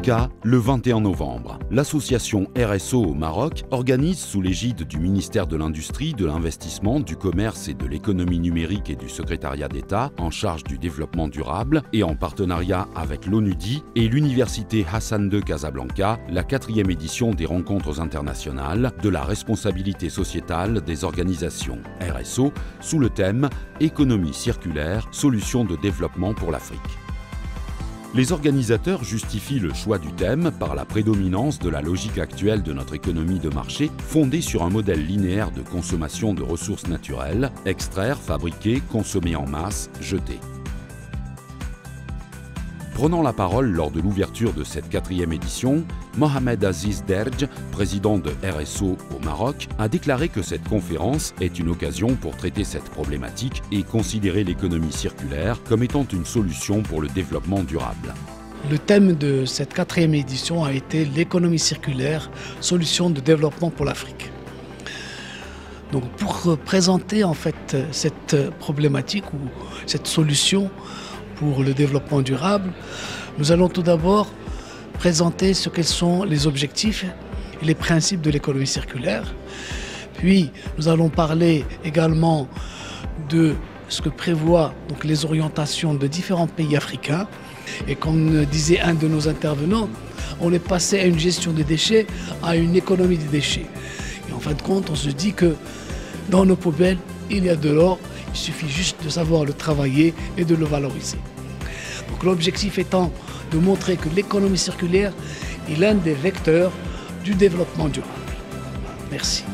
Casablanca, le 21 novembre, l'association RSO au Maroc organise sous l'égide du ministère de l'Industrie, de l'Investissement, du Commerce et de l'Économie numérique et du Secrétariat d'État en charge du développement durable et en partenariat avec l'ONUDI et l'Université Hassan II Casablanca, la 4e édition des rencontres internationales de la responsabilité sociétale des organisations RSO sous le thème « Économie circulaire, solutions de développement pour l'Afrique ». Les organisateurs justifient le choix du thème par la prédominance de la logique actuelle de notre économie de marché fondée sur un modèle linéaire de consommation de ressources naturelles, extraire, fabriquer, consommer en masse, jeter. Prenant la parole lors de l'ouverture de cette 4e édition, Mohamed Aziz Derj, président de RSO au Maroc, a déclaré que cette conférence est une occasion pour traiter cette problématique et considérer l'économie circulaire comme étant une solution pour le développement durable. Le thème de cette 4e édition a été l'économie circulaire, solution de développement pour l'Afrique. Donc pour présenter en fait cette problématique ou cette solution pour le développement durable, nous allons tout d'abord présenter ce qu'elles sont les objectifs et les principes de l'économie circulaire. Puis nous allons parler également de ce que prévoient donc les orientations de différents pays africains. Et comme disait un de nos intervenants, on est passé à une gestion des déchets à une économie des déchets. Et en fin de compte, on se dit que dans nos poubelles, il y a de l'or. Il suffit juste de savoir le travailler et de le valoriser. Donc l'objectif étant de montrer que l'économie circulaire est l'un des vecteurs du développement durable. Merci.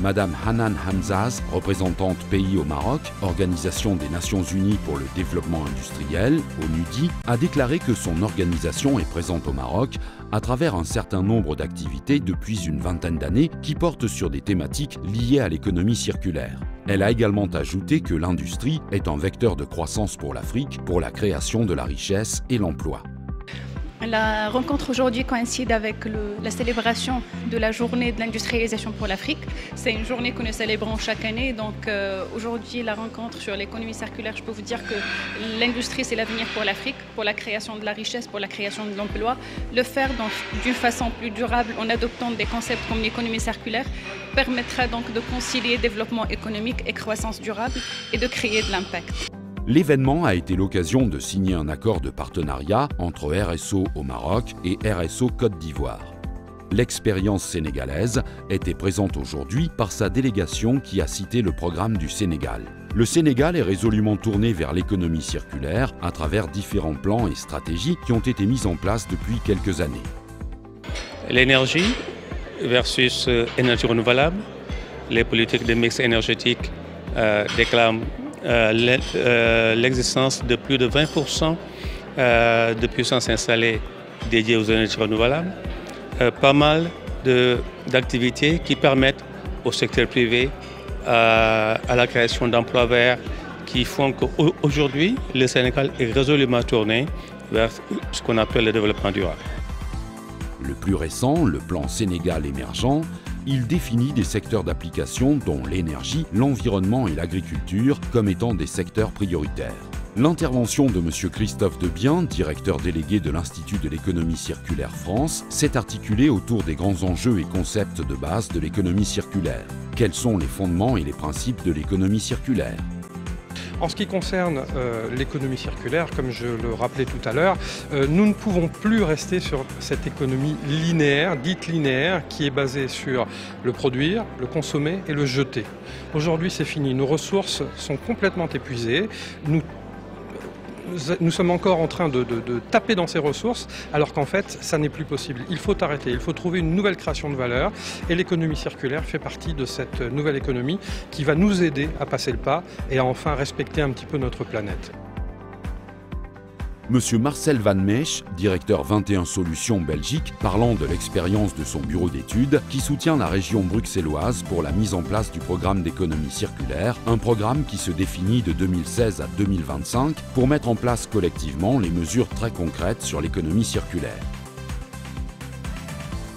Madame Hanan Hamzaz, représentante pays au Maroc, Organisation des Nations Unies pour le développement industriel, ONUDI, a déclaré que son organisation est présente au Maroc à travers un certain nombre d'activités depuis une vingtaine d'années qui portent sur des thématiques liées à l'économie circulaire. Elle a également ajouté que l'industrie est un vecteur de croissance pour l'Afrique, pour la création de la richesse et l'emploi. La rencontre aujourd'hui coïncide avec la célébration de la journée de l'industrialisation pour l'Afrique. C'est une journée que nous célébrons chaque année. Donc aujourd'hui, la rencontre sur l'économie circulaire, je peux vous dire que l'industrie, c'est l'avenir pour l'Afrique, pour la création de la richesse, pour la création de l'emploi. Le faire d'une façon plus durable en adoptant des concepts comme l'économie circulaire permettra donc de concilier développement économique et croissance durable et de créer de l'impact. L'événement a été l'occasion de signer un accord de partenariat entre RSO au Maroc et RSO Côte d'Ivoire. L'expérience sénégalaise était présente aujourd'hui par sa délégation qui a cité le programme du Sénégal. Le Sénégal est résolument tourné vers l'économie circulaire à travers différents plans et stratégies qui ont été mis en place depuis quelques années. L'énergie versus énergie renouvelable. Les politiques de mix énergétique déclarent l'existence de plus de 20% de puissance installée dédiée aux énergies renouvelables. Pas mal d'activités qui permettent au secteur privé à la création d'emplois verts qui font qu'aujourd'hui, le Sénégal est résolument tourné vers ce qu'on appelle le développement durable. Le plus récent, le plan Sénégal émergent, il définit des secteurs d'application dont l'énergie, l'environnement et l'agriculture comme étant des secteurs prioritaires. L'intervention de M. Christophe Debien, directeur délégué de l'Institut de l'économie circulaire France, s'est articulée autour des grands enjeux et concepts de base de l'économie circulaire. Quels sont les fondements et les principes de l'économie circulaire ? En ce qui concerne l'économie circulaire, comme je le rappelais tout à l'heure, nous ne pouvons plus rester sur cette économie linéaire, dite linéaire, qui est basée sur le produire, le consommer et le jeter. Aujourd'hui, c'est fini. Nos ressources sont complètement épuisées. Nous sommes encore en train de taper dans ces ressources, alors qu'en fait, ça n'est plus possible. Il faut arrêter, il faut trouver une nouvelle création de valeur, et l'économie circulaire fait partie de cette nouvelle économie qui va nous aider à passer le pas et à enfin respecter un petit peu notre planète. Monsieur Marcel Van Meesch, directeur 21 Solutions Belgique, parlant de l'expérience de son bureau d'études qui soutient la région bruxelloise pour la mise en place du programme d'économie circulaire, un programme qui se définit de 2016 à 2025 pour mettre en place collectivement les mesures très concrètes sur l'économie circulaire.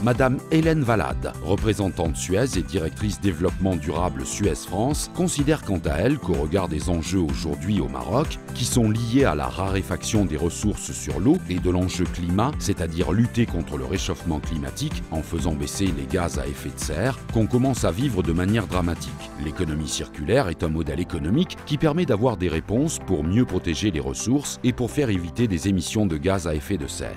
Madame Hélène Valade, représentante Suez et directrice développement durable Suez France, considère quant à elle qu'au regard des enjeux aujourd'hui au Maroc, qui sont liés à la raréfaction des ressources sur l'eau et de l'enjeu climat, c'est-à-dire lutter contre le réchauffement climatique en faisant baisser les gaz à effet de serre, qu'on commence à vivre de manière dramatique. L'économie circulaire est un modèle économique qui permet d'avoir des réponses pour mieux protéger les ressources et pour faire éviter des émissions de gaz à effet de serre.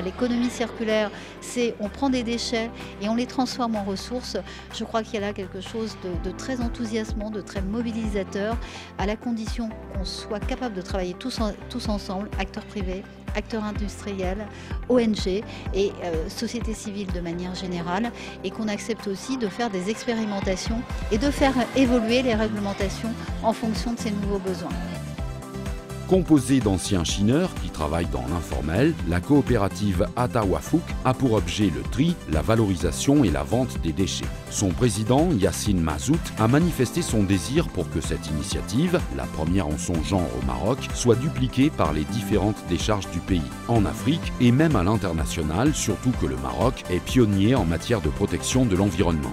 L'économie circulaire, c'est on prend des déchets et on les transforme en ressources. Je crois qu'il y a là quelque chose de très enthousiasmant, de très mobilisateur, à la condition qu'on soit capable de travailler tous ensemble, acteurs privés, acteurs industriels, ONG et société civile de manière générale, et qu'on accepte aussi de faire des expérimentations et de faire évoluer les réglementations en fonction de ces nouveaux besoins. Composée d'anciens chineurs qui travaillent dans l'informel, la coopérative Atawafouk a pour objet le tri, la valorisation et la vente des déchets. Son président, Yassine Mazout, a manifesté son désir pour que cette initiative, la première en son genre au Maroc, soit dupliquée par les différentes décharges du pays, en Afrique et même à l'international, surtout que le Maroc est pionnier en matière de protection de l'environnement.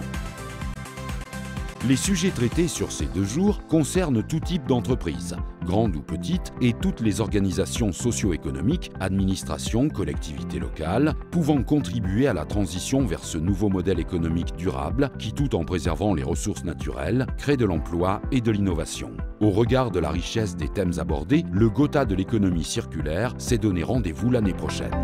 Les sujets traités sur ces 2 jours concernent tout type d'entreprises, grandes ou petites, et toutes les organisations socio-économiques, administrations, collectivités locales, pouvant contribuer à la transition vers ce nouveau modèle économique durable qui, tout en préservant les ressources naturelles, crée de l'emploi et de l'innovation. Au regard de la richesse des thèmes abordés, le Gotha de l'économie circulaire s'est donné rendez-vous l'année prochaine.